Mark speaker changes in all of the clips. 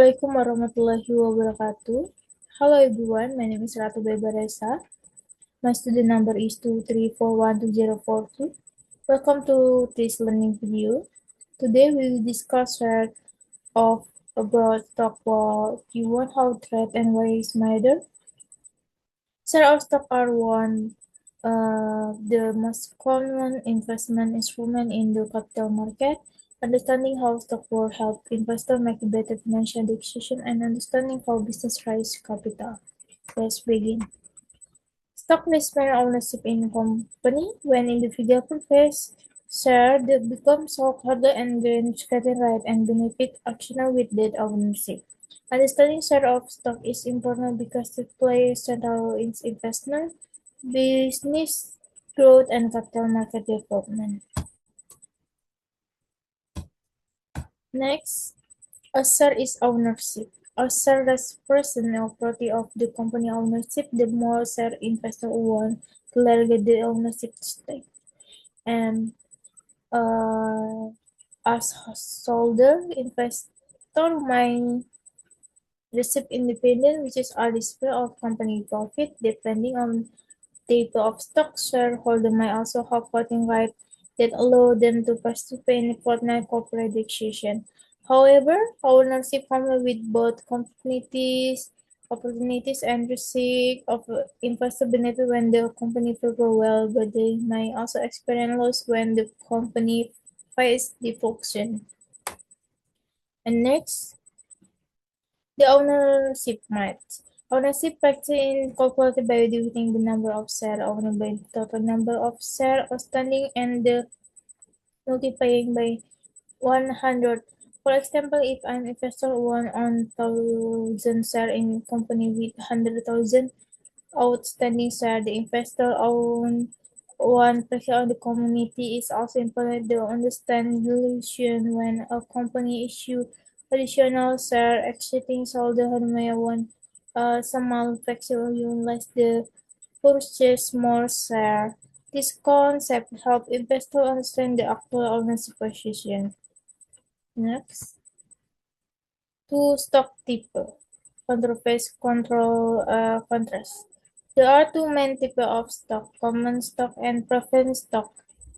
Speaker 1: Assalamualaikum warahmatullahi wabarakatuh. Hello everyone, my name is Ratu Bebaresa. My student number is 2341204. Welcome to this learning video. Today we will discuss share of about stock what you want, how trade and why is matter. Share of stock are the most common investment instrument in the capital market. Understanding how stock will help investors make better financial decisions and understanding how business raise capital. Let's begin. Stock investment ownership in company. When individual purchase share, they become stockholder and gain certain right and benefit actional with that ownership. Understanding share of stock is important because it plays a central role in investment, business growth, and capital market development. Next, a share is ownership. A share represents the property of the company ownership. The more share investor want, the larger the ownership stake. And as holder, investor might receive independent, which is a display of company profit, depending on type of stock. Shareholder may also have voting rights that allow them to participate in fortnight corporate decisions. However, ownership comes with both opportunities and risk of investor benefit when the company performs well, but they may also experience loss when the company faces defaultation. And next, the ownership math. Ownership factor in calculated by dividing the number of shares owned by the total number of shares outstanding and the multiplying by 100. For example, if an investor owns 1,000 shares in a company with 100,000 outstanding shares, the investor owns 1% of the community. Is also important to understand dilution when a company issues additional shares. Exiting shareholder may want a small fraction of unless they purchase more shares. This concept helps investors understand the actual ownership position. Next, two stock types. Contrast. There are two main types of stock, common stock and preferred stock.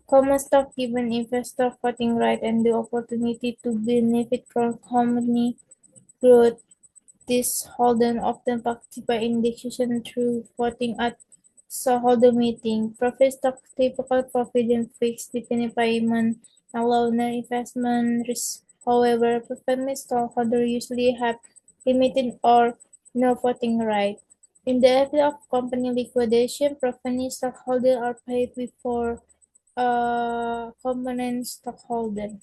Speaker 1: Common stock given investors voting right and the opportunity to benefit from company growth. These holders often participate in decisions through voting at shareholder meeting. Preferred stock typically provide fixed dividend payment and low net investment risk. However, preferred stockholders usually have limited or no voting right. In the event of company liquidation, preferred stockholders are paid before common stockholder.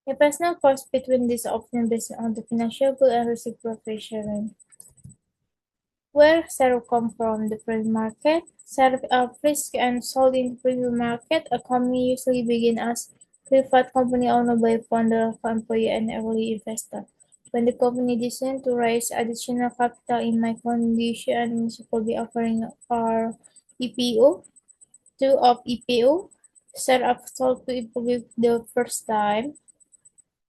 Speaker 1: Investment cost between these often based on the financial good and risk profession. Where shares come from the free market. Shares are risk and sold in the free market. A company usually begins as private company owned by founder, employee, and early investor. When the company decides to raise additional capital in my condition, could be offering or EPO, two of EPO, shares are sold to public the first time.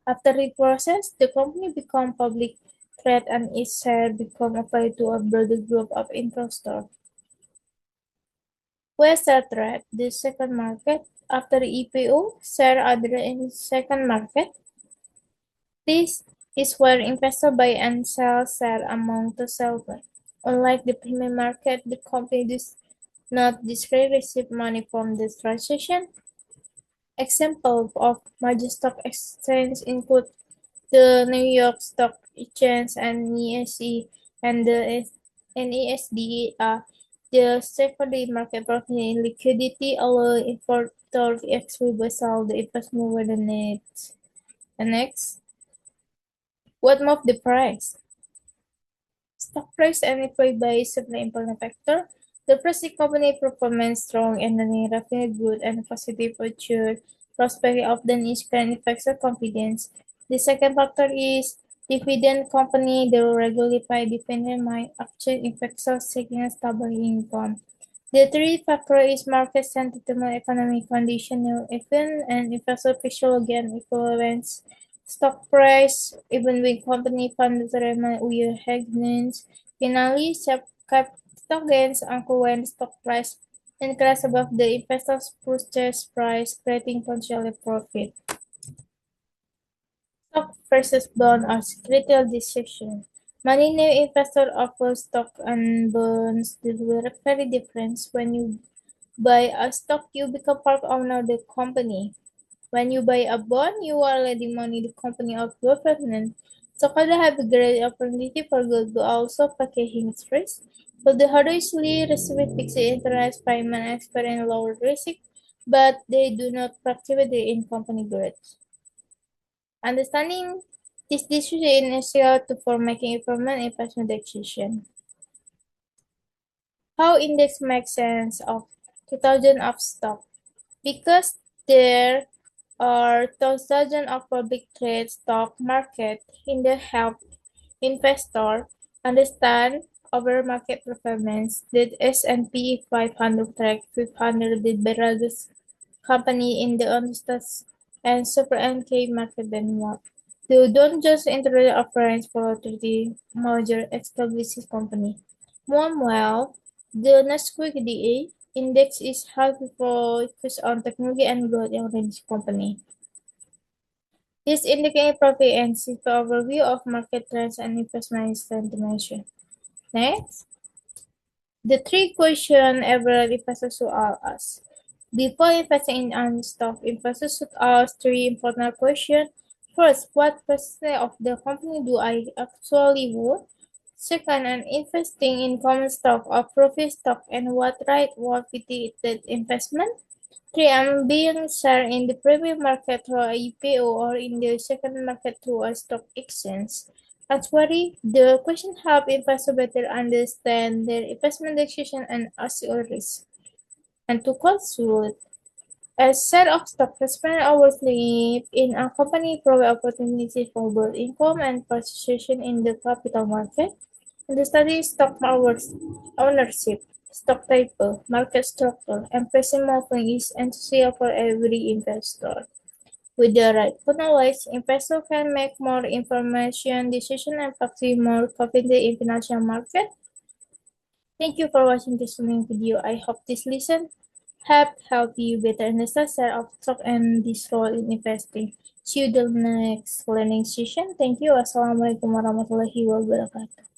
Speaker 1: After the process, the company becomes public trade and its share become applied to a broader group of investors. Where share trade, the second market. After the EPO, share are in the second market. This is where investors buy and sell shares among the sellers. Unlike the primary market, the company does not directly receive money from the transaction. Examples of major stock exchanges include the New York Stock Exchange and NYSE and the NESD are the secondary market providing liquidity, allowing investors to actually sell the investment when they need. And next, what moves the price? Stock price and inflated by several important factors. The first is company performance strong and the revenue good and positive future prospect often is can investor confidence. The second factor is dividend company. The regularly pay dividend might actually investors seeking a stable income. The third factor is market sentiment, economic condition, event, and investor physiology and influence stock price, even when company fundamental gains. Finally, capital gains occur when stock price increases above the investor's purchase price, creating potential profit. Stock versus bond are critical distinction. Many new investors offer stock and bonds that were very different. When you buy a stock, you become part owner of the company. When you buy a bond, you are lending money to the company or government. Stockholders have a great opportunity for good, but also packaging risk. So the holders usually receive fixed interest payment and experience lower risk, but they do not participate in company growth. Understanding this decision is essential for making informed investment decision. How index makes sense of 2000 of stock? Because there are thousands of public trade stock market in the help investor understand over market performance. The S&P 500 track 500 the largest company in the United and Super NK market benchmark. They don't just introduce offerings for 30 major established company. Meanwhile, the Nasdaq DA index is highly focused on technology and growth-oriented company. This indicates a comprehensive overview of market trends and investment sentiment. Next, the three questions every investor should ask. Before investing in stock, investors should ask three important questions. First, what percent of the company do I actually own? Second, I'm investing in common stock or profit stock, and what right worth with that investment? Three, I'm being shared in the private market through a IPO or in the second market through a stock exchange. Actually, the question help investors better understand their investment decision and assess risk. And to conclude, a set of stock spend hours live in a company provide opportunity for both income and participation in the capital market. And the study stock hours ownership, stock type, market structure, and pricing modeling is essential for every investor. With the right knowledge, investor can make more information decision and practice more confident in financial market. Thank you for watching this learning video. I hope this lesson help you better understand share of stock and this role in investing. See you the next learning session. Thank you. Wassalamualaikum warahmatullahi wabarakatuh.